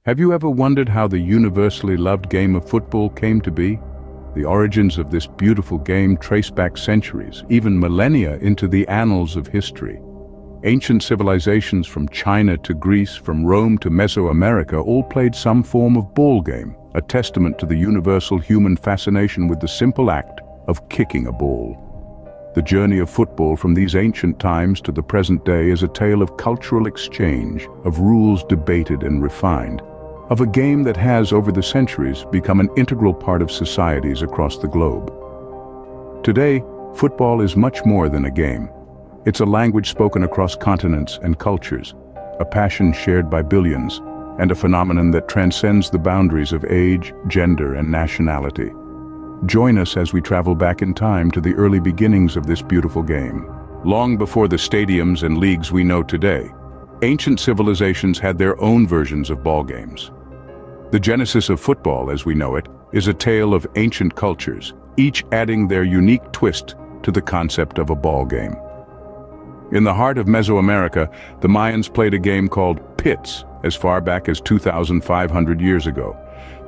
Have you ever wondered how the universally loved game of football came to be? The origins of this beautiful game trace back centuries, even millennia, into the annals of history. Ancient civilizations from China to Greece, from Rome to Mesoamerica, all played some form of ball game, a testament to the universal human fascination with the simple act of kicking a ball. The journey of football from these ancient times to the present day is a tale of cultural exchange, of rules debated and refined, of a game that has, over the centuries, become an integral part of societies across the globe. Today, football is much more than a game. It's a language spoken across continents and cultures, a passion shared by billions, and a phenomenon that transcends the boundaries of age, gender, and nationality. Join us as we travel back in time to the early beginnings of this beautiful game. Long before the stadiums and leagues we know today, ancient civilizations had their own versions of ball games. The genesis of football, as we know it, is a tale of ancient cultures, each adding their unique twist to the concept of a ball game. In the heart of Mesoamerica, the Mayans played a game called pits as far back as 2,500 years ago.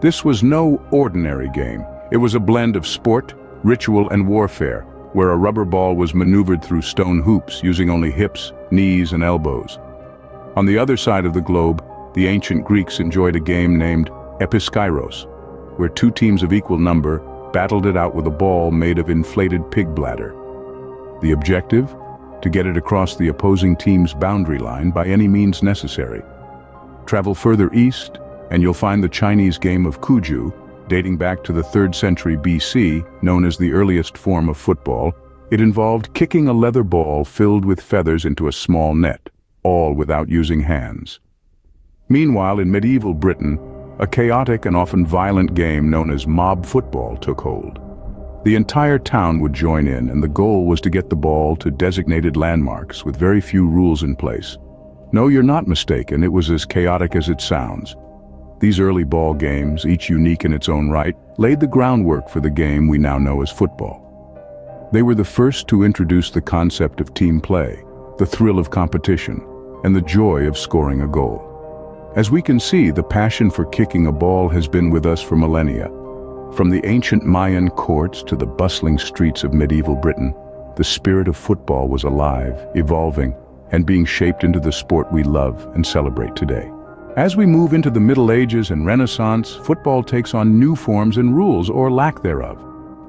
This was no ordinary game. It was a blend of sport, ritual, and warfare, where a rubber ball was maneuvered through stone hoops using only hips, knees, and elbows. On the other side of the globe, the ancient Greeks enjoyed a game named episkairos, where two teams of equal number battled it out with a ball made of inflated pig bladder. The objective? To get it across the opposing team's boundary line by any means necessary. Travel further east, and you'll find the Chinese game of kuju, dating back to the 3rd century BC, known as the earliest form of football. It involved kicking a leather ball filled with feathers into a small net, all without using hands. Meanwhile, in medieval Britain, a chaotic and often violent game known as mob football took hold. The entire town would join in, and the goal was to get the ball to designated landmarks with very few rules in place. No, you're not mistaken, it was as chaotic as it sounds. These early ball games, each unique in its own right, laid the groundwork for the game we now know as football. They were the first to introduce the concept of team play, the thrill of competition, and the joy of scoring a goal. As we can see, the passion for kicking a ball has been with us for millennia. From the ancient Mayan courts to the bustling streets of medieval Britain, the spirit of football was alive, evolving, and being shaped into the sport we love and celebrate today. As we move into the Middle Ages and Renaissance, football takes on new forms and rules, or lack thereof.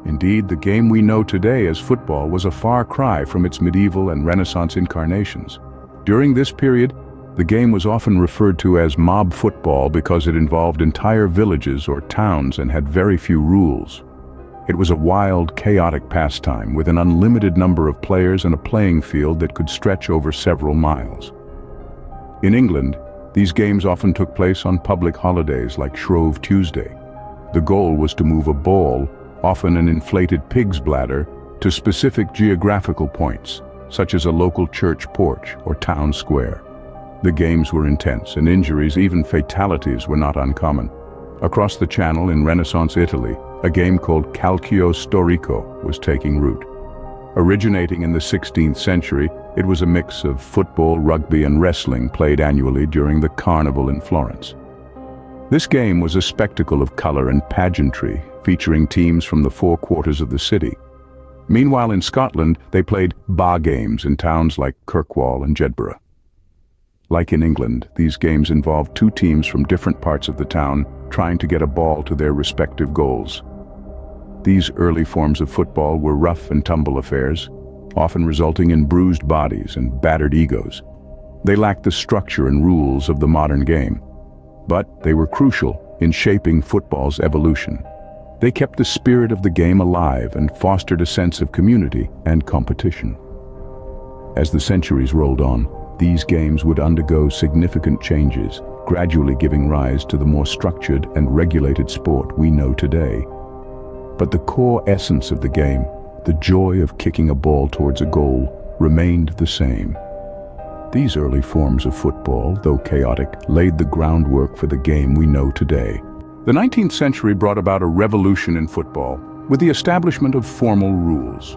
Indeed, the game we know today as football was a far cry from its medieval and Renaissance incarnations. During this period, the game was often referred to as mob football because it involved entire villages or towns and had very few rules. It was a wild, chaotic pastime with an unlimited number of players and a playing field that could stretch over several miles. In England, these games often took place on public holidays like Shrove Tuesday. The goal was to move a ball, often an inflated pig's bladder, to specific geographical points, such as a local church porch or town square. The games were intense, and injuries, even fatalities, were not uncommon. Across the Channel in Renaissance Italy, a game called calcio storico was taking root. Originating in the 16th century, it was a mix of football, rugby, and wrestling played annually during the Carnival in Florence. This game was a spectacle of color and pageantry, featuring teams from the four quarters of the city. Meanwhile, in Scotland, they played ba games in towns like Kirkwall and Jedburgh. Like in England, these games involved two teams from different parts of the town trying to get a ball to their respective goals. These early forms of football were rough and tumble affairs, often resulting in bruised bodies and battered egos. They lacked the structure and rules of the modern game, but they were crucial in shaping football's evolution. They kept the spirit of the game alive and fostered a sense of community and competition. As the centuries rolled on, these games would undergo significant changes, gradually giving rise to the more structured and regulated sport we know today. But the core essence of the game, the joy of kicking a ball towards a goal, remained the same. These early forms of football, though chaotic, laid the groundwork for the game we know today. The 19th century brought about a revolution in football with the establishment of formal rules.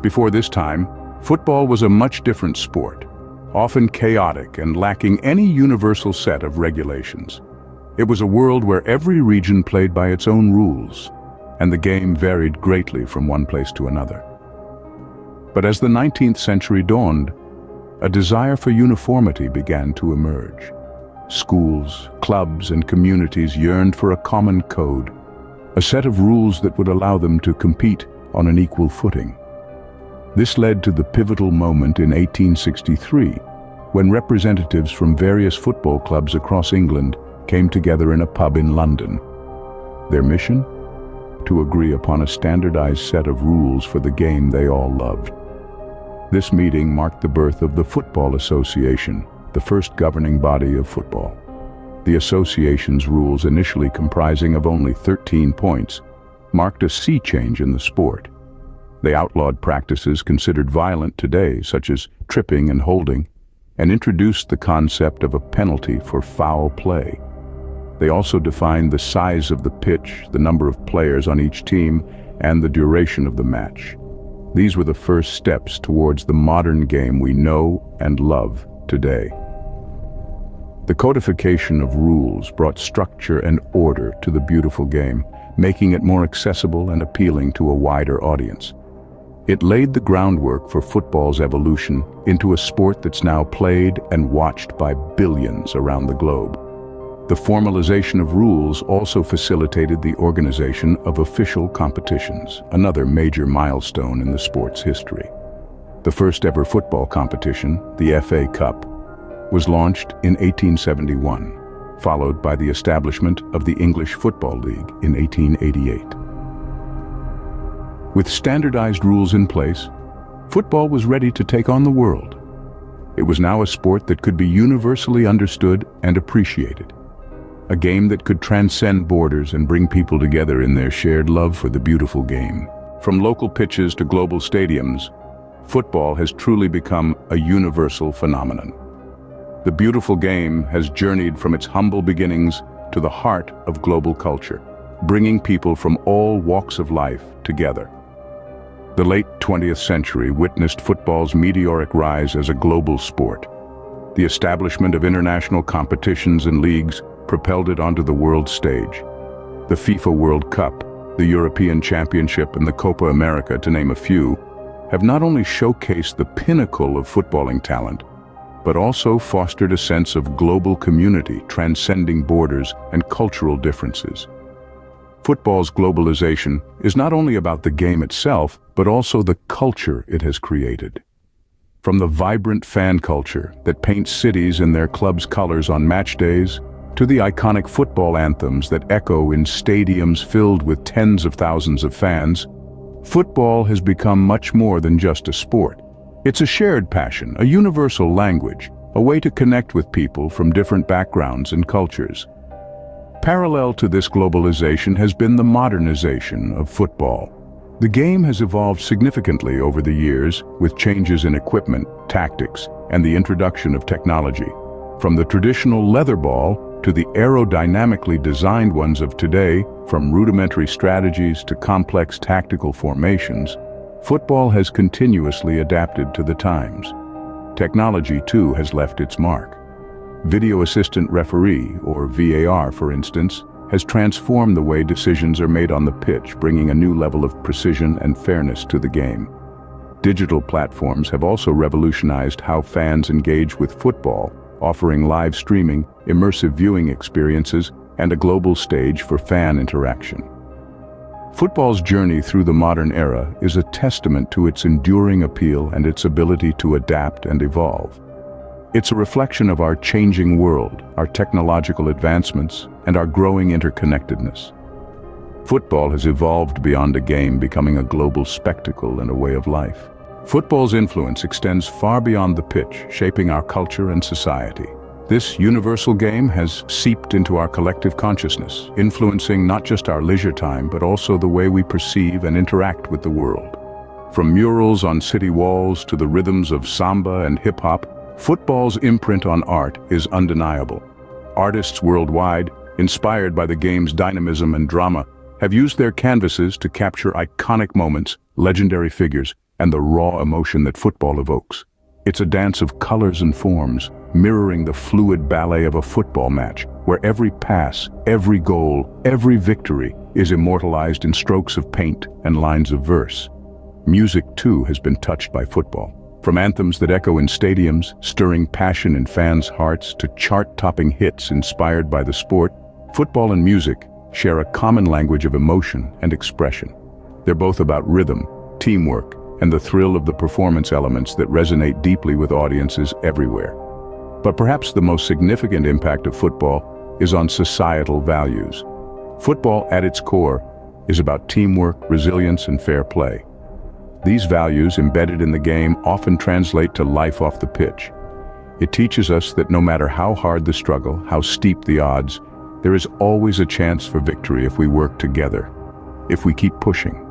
Before this time, football was a much different sport, often chaotic and lacking any universal set of regulations. It was a world where every region played by its own rules, and the game varied greatly from one place to another. But as the 19th century dawned, a desire for uniformity began to emerge. Schools, clubs, and communities yearned for a common code, a set of rules that would allow them to compete on an equal footing. This led to the pivotal moment in 1863, when representatives from various football clubs across England came together in a pub in London. Their mission? To agree upon a standardized set of rules for the game they all loved. This meeting marked the birth of the Football Association, the first governing body of football. The association's rules, initially comprising of only 13 points, marked a sea change in the sport. They outlawed practices considered violent today, such as tripping and holding, and introduced the concept of a penalty for foul play. They also defined the size of the pitch, the number of players on each team, and the duration of the match. These were the first steps towards the modern game we know and love today. The codification of rules brought structure and order to the beautiful game, making it more accessible and appealing to a wider audience. It laid the groundwork for football's evolution into a sport that's now played and watched by billions around the globe. The formalization of rules also facilitated the organization of official competitions, another major milestone in the sport's history. The first ever football competition, the FA Cup, was launched in 1871, followed by the establishment of the English Football League in 1888. With standardized rules in place, football was ready to take on the world. It was now a sport that could be universally understood and appreciated. A game that could transcend borders and bring people together in their shared love for the beautiful game. From local pitches to global stadiums, football has truly become a universal phenomenon. The beautiful game has journeyed from its humble beginnings to the heart of global culture, bringing people from all walks of life together. The late 20th century witnessed football's meteoric rise as a global sport. The establishment of international competitions and leagues propelled it onto the world stage. The FIFA World Cup, the European Championship, and the Copa America, to name a few, have not only showcased the pinnacle of footballing talent, but also fostered a sense of global community transcending borders and cultural differences. Football's globalization is not only about the game itself, but also the culture it has created. From the vibrant fan culture that paints cities in their club's colors on match days, to the iconic football anthems that echo in stadiums filled with tens of thousands of fans, football has become much more than just a sport. It's a shared passion, a universal language, a way to connect with people from different backgrounds and cultures. Parallel to this globalization has been the modernization of football. The game has evolved significantly over the years, with changes in equipment, tactics, and the introduction of technology. From the traditional leather ball to the aerodynamically designed ones of today, from rudimentary strategies to complex tactical formations, football has continuously adapted to the times. Technology, too, has left its mark. Video Assistant Referee, or VAR for instance, has transformed the way decisions are made on the pitch, bringing a new level of precision and fairness to the game. Digital platforms have also revolutionized how fans engage with football, offering live streaming, immersive viewing experiences, and a global stage for fan interaction. Football's journey through the modern era is a testament to its enduring appeal and its ability to adapt and evolve. It's a reflection of our changing world, our technological advancements, and our growing interconnectedness. Football has evolved beyond a game, becoming a global spectacle and a way of life. Football's influence extends far beyond the pitch, shaping our culture and society. This universal game has seeped into our collective consciousness, influencing not just our leisure time, but also the way we perceive and interact with the world. From murals on city walls to the rhythms of samba and hip-hop, football's imprint on art is undeniable. Artists worldwide, inspired by the game's dynamism and drama, have used their canvases to capture iconic moments, legendary figures, and the raw emotion that football evokes. It's a dance of colors and forms, mirroring the fluid ballet of a football match, where every pass, every goal, every victory is immortalized in strokes of paint and lines of verse. Music, too, has been touched by football. From anthems that echo in stadiums, stirring passion in fans' hearts, to chart-topping hits inspired by the sport, football and music share a common language of emotion and expression. They're both about rhythm, teamwork, and the thrill of the performance elements that resonate deeply with audiences everywhere. But perhaps the most significant impact of football is on societal values. Football, at its core, is about teamwork, resilience, and fair play. These values, embedded in the game, often translate to life off the pitch. It teaches us that no matter how hard the struggle, how steep the odds, there is always a chance for victory if we work together, if we keep pushing.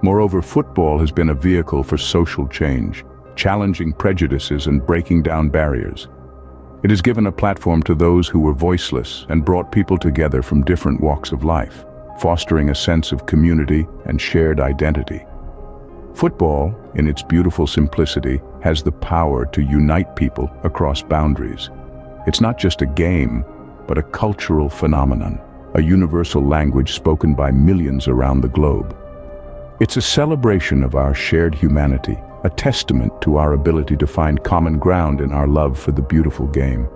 Moreover, football has been a vehicle for social change, challenging prejudices and breaking down barriers. It has given a platform to those who were voiceless and brought people together from different walks of life, fostering a sense of community and shared identity. Football, in its beautiful simplicity, has the power to unite people across boundaries. It's not just a game, but a cultural phenomenon, a universal language spoken by millions around the globe. It's a celebration of our shared humanity, a testament to our ability to find common ground in our love for the beautiful game.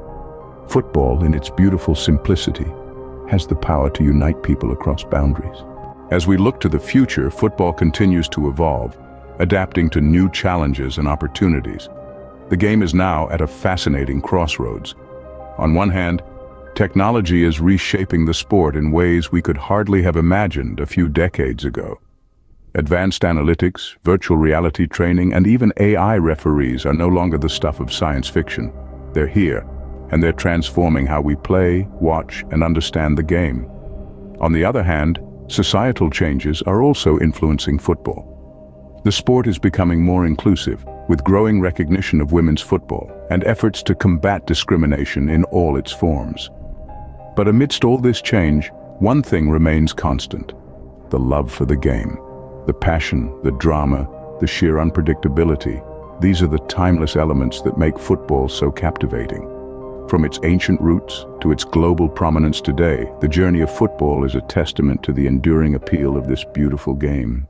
Football, in its beautiful simplicity, has the power to unite people across boundaries. As we look to the future, football continues to evolve, adapting to new challenges and opportunities. The game is now at a fascinating crossroads. On one hand, technology is reshaping the sport in ways we could hardly have imagined a few decades ago. Advanced analytics, virtual reality training, and even AI referees are no longer the stuff of science fiction. They're here, and they're transforming how we play, watch, and understand the game. On the other hand, societal changes are also influencing football. The sport is becoming more inclusive, with growing recognition of women's football and efforts to combat discrimination in all its forms. But amidst all this change, one thing remains constant: the love for the game. The passion, the drama, the sheer unpredictability, these are the timeless elements that make football so captivating. From its ancient roots to its global prominence today, the journey of football is a testament to the enduring appeal of this beautiful game.